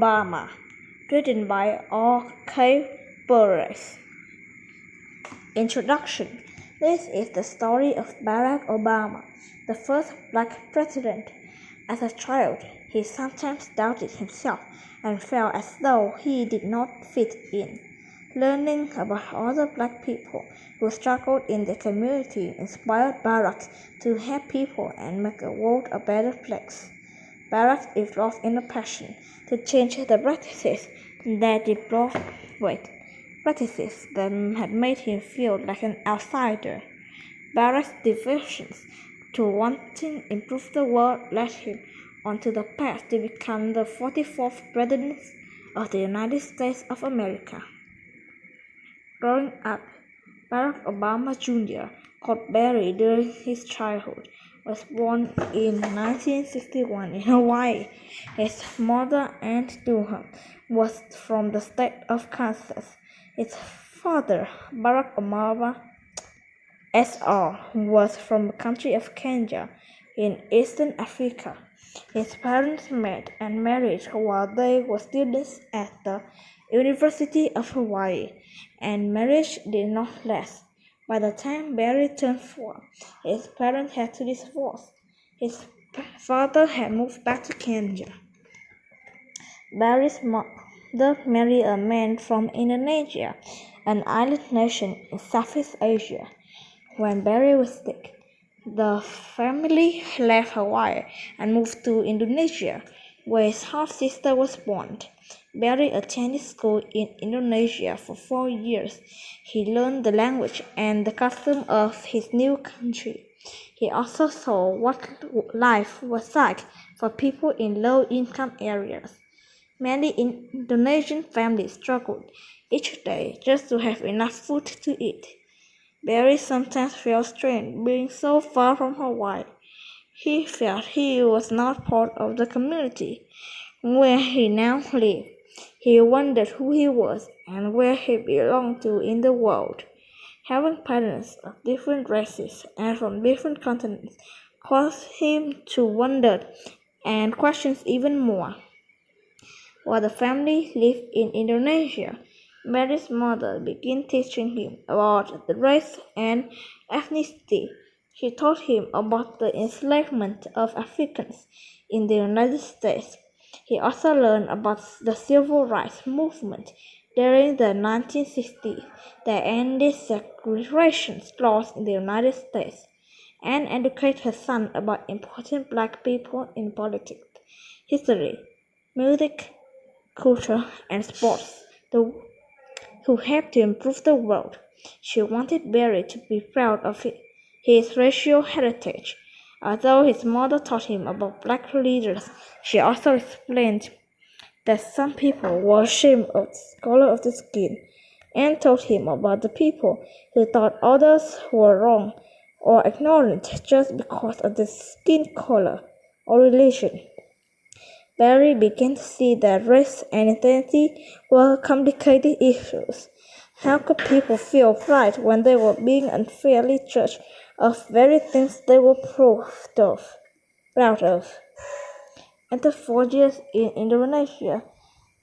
Obama, written by R.K. Burris. Introduction. This is the story of Barack Obama, the first black president. As a child, he sometimes doubted himself and felt as though he did not fit in. Learning about other black people who struggled in the community inspired Barack to help people and make the world a better place. Barack evolved in a passion to change the practices that had made him feel like an outsider. Barack's devotions to wanting to improve the world led him onto the path to become the 44th President of the United States of America. Growing up, Barack Obama Jr., called Barry during his childhood, was born in 1961 in Hawaii. His mother, Aunt Durham, was from the state of Kansas. His father, Barack Obama Sr., was from the country of Kenya in Eastern Africa. His parents met and married while they were students at the University of Hawaii, and marriage did not last. By the time Barry turned 4, his parents had to divorce. His father had moved back to Kenya. Barry's mother married a man from Indonesia, an island nation in Southeast Asia. When Barry was sick, the family left Hawaii and moved to Indonesia, where his half-sister was born. Barry attended school in Indonesia for 4 years. He learned the language and the custom of his new country. He also saw what life was like for people in low-income areas. Many Indonesian families struggled each day just to have enough food to eat. Barry sometimes felt strange being so far from Hawaii. He felt he was not part of the community where he now lived. He wondered who he was and where he belonged to in the world. Having parents of different races and from different continents caused him to wonder and question even more. While the family lived in Indonesia, Barry's mother began teaching him about the race and ethnicity. She taught him about the enslavement of Africans in the United States. He also learned about the civil rights movement during the 1960s that ended segregation laws in the United States, and educated her son about important black people in politics, history, music, culture, and sports, who helped to improve the world. She wanted Barry to be proud of his racial heritage. Although his mother taught him about black leaders, she also explained that some people were ashamed of the color of the skin, and told him about the people who thought others were wrong or ignorant just because of their skin color or religion. Barry began to see that race and identity were complicated issues. How could people feel pride when they were being unfairly judged of very things they were proud of? After 4 years in Indonesia,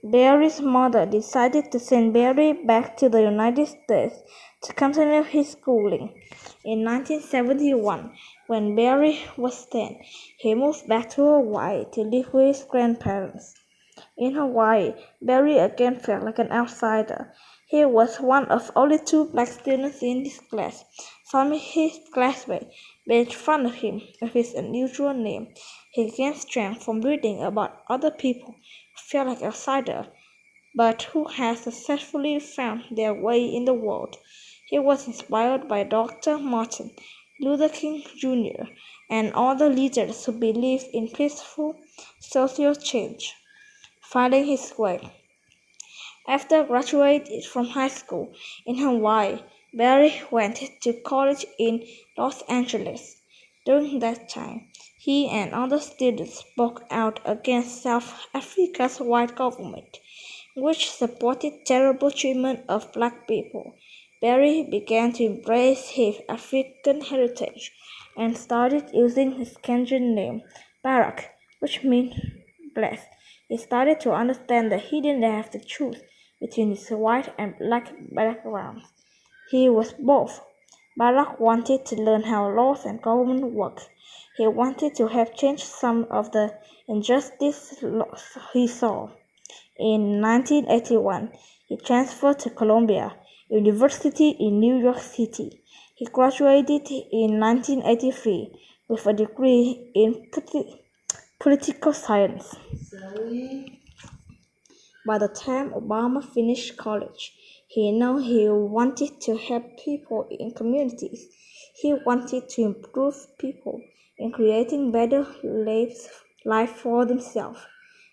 Barry's mother decided to send Barry back to the United States to continue his schooling. In 1971, when Barry was 10, he moved back to Hawaii to live with his grandparents. In Hawaii, Barry again felt like an outsider. He was one of only 2 black students in his class. Some of his classmates made fun of him with his unusual name. He gained strength from reading about other people who felt like outsiders, but who had successfully found their way in the world. He was inspired by Dr. Martin Luther King Jr. and other leaders who believed in peaceful social change. Finding his way. After graduating from high school in Hawaii, Barry went to college in Los Angeles. During that time, he and other students spoke out against South Africa's white government, which supported terrible treatment of black people. Barry began to embrace his African heritage and started using his Kenyan name, Barack, which means blessed. He started to understand that he didn't have to choose between his white and black backgrounds. He was both. Barack wanted to learn how laws and government work. He wanted to help change some of the injustice he saw. In 1981, he transferred to Columbia University in New York City. He graduated in 1983 with a degree in political science. By the time Obama finished college, he knew he wanted to help people in communities. He wanted to improve people in creating better lives for themselves.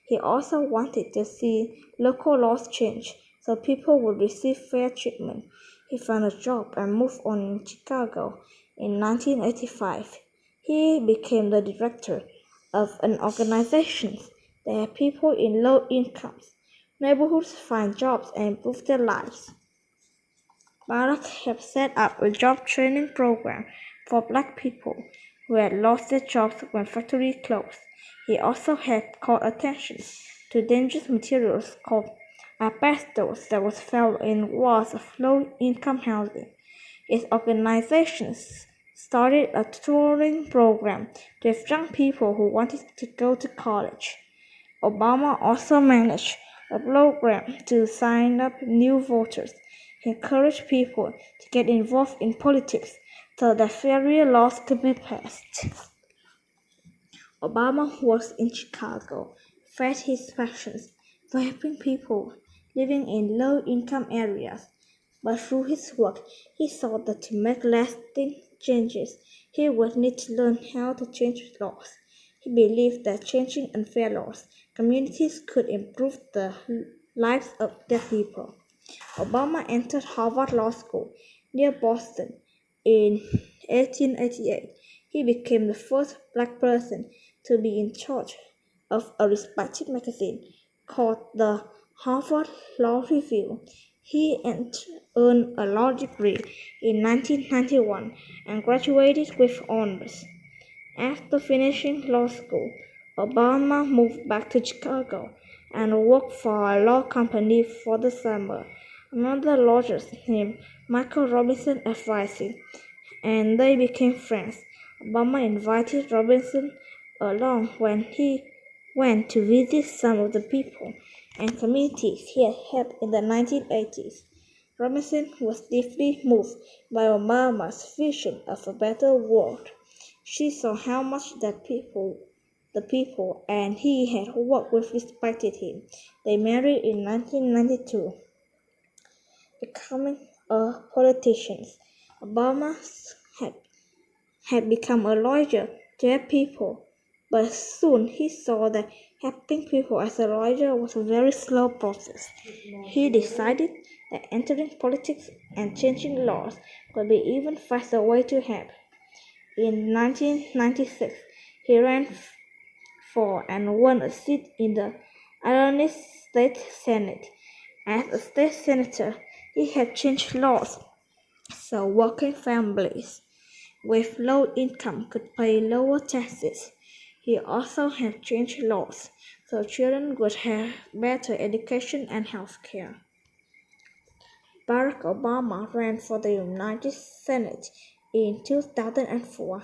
He also wanted to see local laws change so people would receive fair treatment. He found a job and moved on in Chicago in 1985. He became the director of an organization that helped people in low incomes neighborhoods find jobs and improve their lives. Barack helped set up a job training program for black people who had lost their jobs when factories closed. He also had called attention to dangerous materials called asbestos that was found in walls of low-income housing. His organizations started a touring program to have young people who wanted to go to college. Obama also managed a program to sign up new voters. He encouraged people to get involved in politics so that fairer laws could be passed. Obama works in Chicago, fed his passions for helping people living in low-income areas. But through his work, he saw that to make lasting changes, he would need to learn how to change laws. He believed that changing unfair laws, communities could improve the lives of their people. Obama entered Harvard Law School near Boston in 1888. He became the first black person to be in charge of a respected magazine called the Harvard Law Review. He earned a law degree in 1991 and graduated with honors. After finishing law school, Obama moved back to Chicago and worked for a law company for the summer. Another lawyer named Michael Robinson advised him, and they became friends. Obama invited Robinson along when he went to visit some of the people and communities he had helped in the 1980s. Robinson was deeply moved by Obama's vision of a better world. She saw how much the people and he had worked with respected him. They married in 1992. Becoming a politician, Obama had become a lawyer to help people, but soon he saw that helping people as a lawyer was a very slow process. He decided that entering politics and changing laws could be an even faster way to help. In 1996, he ran for and won a seat in the Illinois State Senate. As a state senator, he had changed laws so working families with low income could pay lower taxes. He also had changed laws so children would have better education and health care. Barack Obama ran for the United Senate in 2004.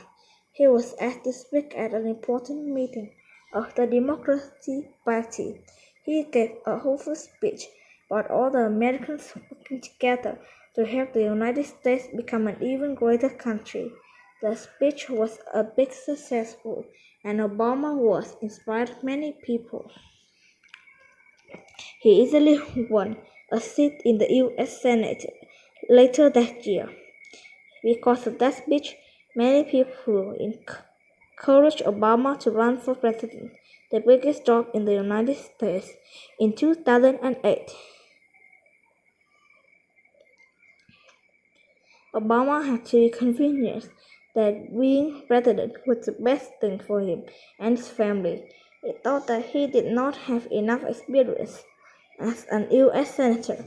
He was asked to speak at an important meeting of the Democratic Party. He gave a hopeful speech about all the Americans working together to help the United States become an even greater country. The speech was a big success, and Obama was inspired many people. He easily won a seat in the U.S. Senate later that year. Because of that speech, many people encouraged Obama to run for president, the biggest job in the United States, in 2008. Obama had to be convinced that being president was the best thing for him and his family. He thought that he did not have enough experience as an U.S. Senator.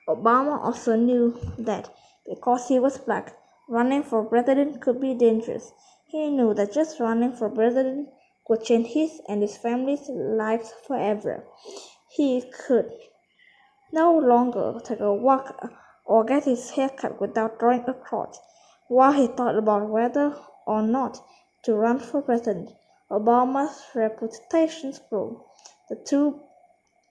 Obama also knew that because he was black, running for president could be dangerous. He knew that just running for president could change his and his family's lives forever. He could no longer take a walk or get his hair cut without drawing a crowd. While he thought about whether or not to run for president, Obama's reputation grew. The two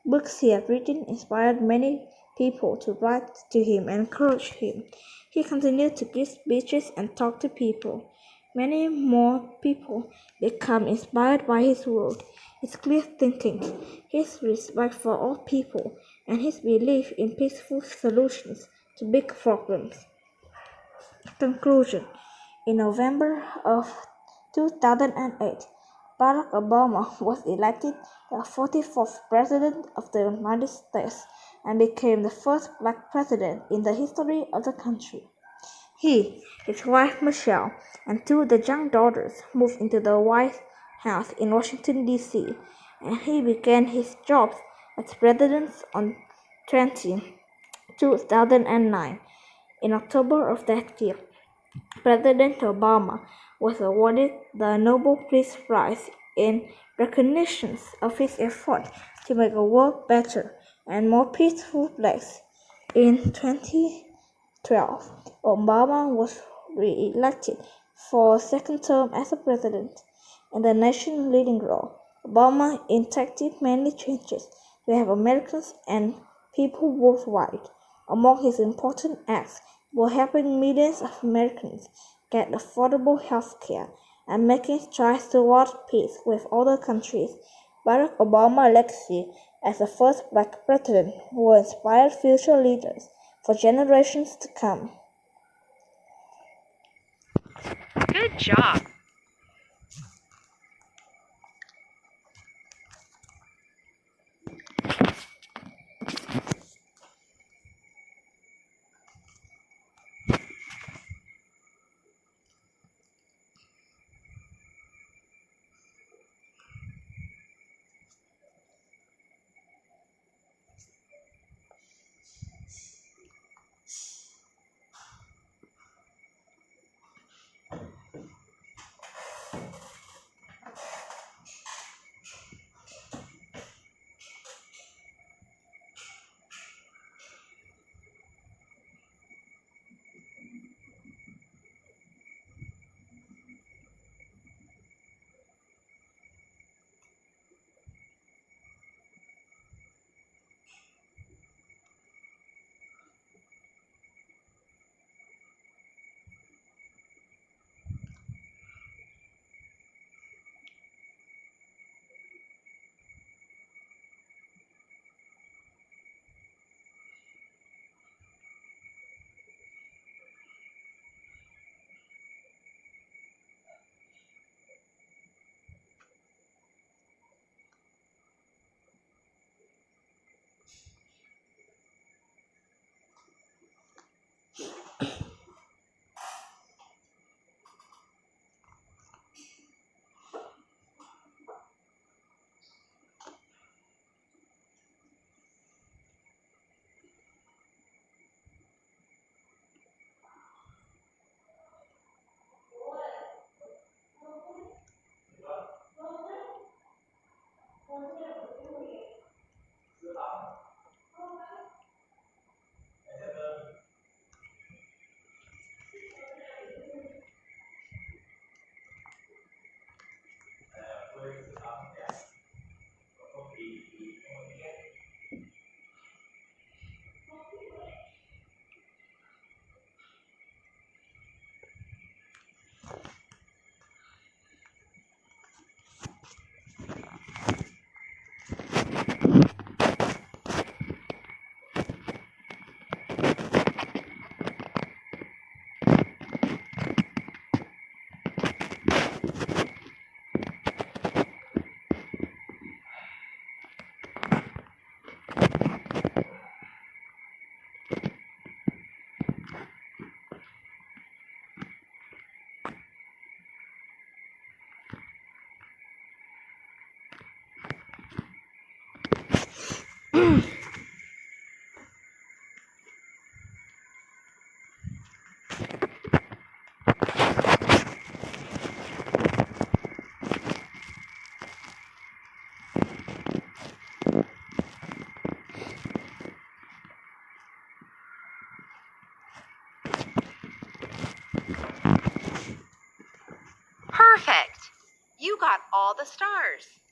books he had written inspired many people to write to him and encourage him. He continued to give speeches and talk to people. Many more people became inspired by his work, his clear thinking, his respect for all people, and his belief in peaceful solutions to big problems. Conclusion. In November of 2008, Barack Obama was elected the 44th President of the United States and became the first black president in the history of the country. He, his wife Michelle, and two of the young daughters moved into the White House in Washington, D.C., and he began his job as president on 2009. In October of that year, President Obama was awarded the Nobel Peace Prize in recognition of his effort to make the world better and more peaceful place. In 2012, Obama was re-elected for a second term as a president. In the nation's leading role, Obama enacted many changes to help Americans and people worldwide. Among his important acts were helping millions of Americans get affordable health care and making strides toward peace with other countries. Barack Obama's legacy as the first black president will inspire future leaders for generations to come. Good job. You got all the stars.